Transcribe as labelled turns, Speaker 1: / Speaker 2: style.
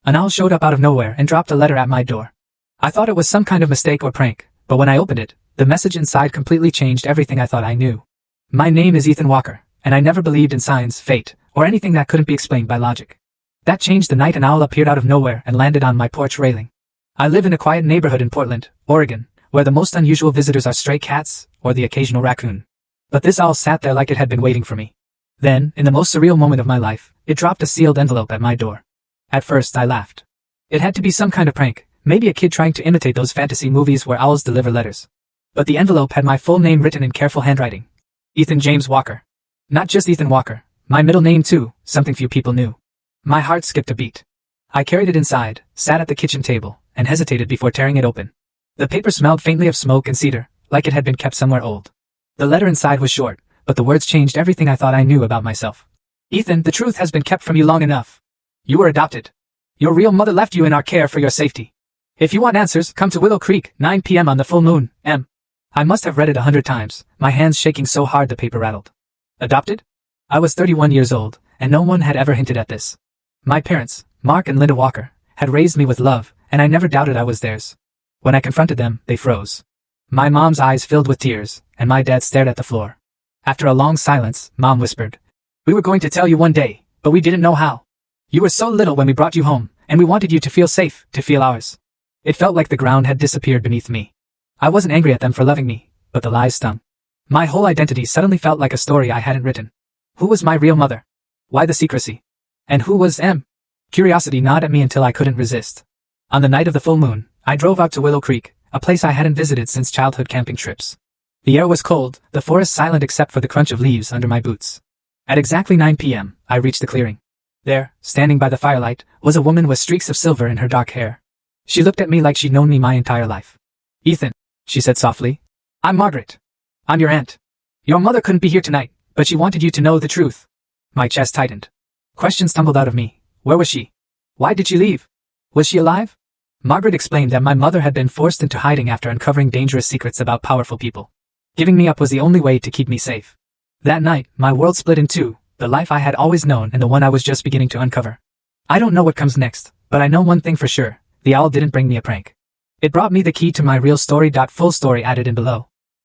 Speaker 1: An owl showed up out of nowhere and dropped a letter at my door. I thought it was some kind of mistake or prank, but when I opened it, the message inside completely changed everything I thought I knew. My name is Ethan Walker, and I never believed in science, fate, or anything that couldn't be explained by logic. That changed the night an owl appeared out of nowhere and landed on my porch railing. I live in a quiet neighborhood in Portland, Oregon, where the most unusual visitors are stray cats or the occasional raccoon. But this owl sat there like it had been waiting for me. Then, in the most surreal moment of my life, it dropped a sealed envelope at my door. At first, I laughed. It had to be some kind of prank, maybe a kid trying to imitate those fantasy movies where owls deliver letters. But the envelope had my full name written in careful handwriting. Ethan James Walker. Not just Ethan Walker, my middle name too, something few people knew. My heart skipped a beat. I carried it inside, sat at the kitchen table, and hesitated before tearing it open. The paper smelled faintly of smoke and cedar, like it had been kept somewhere old. The letter inside was short, but the words changed everything I thought I knew about myself. Ethan, the truth has been kept from you long enough. You were adopted. Your real mother left you in our care for your safety. If you want answers, come to Willow Creek, 9 p.m. on the full moon, M. I must have read it 100 times, my hands shaking so hard the paper rattled. Adopted? I was 31 years old, and no one had ever hinted at this. My parents, Mark and Linda Walker, had raised me with love, and I never doubted I was theirs. When I confronted them, they froze. My mom's eyes filled with tears, and my dad stared at the floor. After a long silence, Mom whispered, "We were going to tell you one day, but we didn't know how. You were so little when we brought you home, and we wanted you to feel safe, to feel ours." It felt like the ground had disappeared beneath me. I wasn't angry at them for loving me, but the lies stung. My whole identity suddenly felt like a story I hadn't written. Who was my real mother? Why the secrecy? And who was M? Curiosity gnawed at me until I couldn't resist. On the night of the full moon, I drove out to Willow Creek, a place I hadn't visited since childhood camping trips. The air was cold, the forest silent except for the crunch of leaves under my boots. At exactly 9 p.m., I reached the clearing. There, standing by the firelight, was a woman with streaks of silver in her dark hair. She looked at me like she'd known me my entire life. "Ethan," she said softly. "I'm Margaret. I'm your aunt. Your mother couldn't be here tonight, but she wanted you to know the truth." My chest tightened. Questions tumbled out of me. Where was she? Why did she leave? Was she alive? Margaret explained that my mother had been forced into hiding after uncovering dangerous secrets about powerful people. Giving me up was the only way to keep me safe. That night, my world split in two, the life I had always known and the one I was just beginning to uncover. I don't know what comes next, but I know one thing for sure. The owl didn't bring me a prank. It brought me the key to my real story. Full story added in below.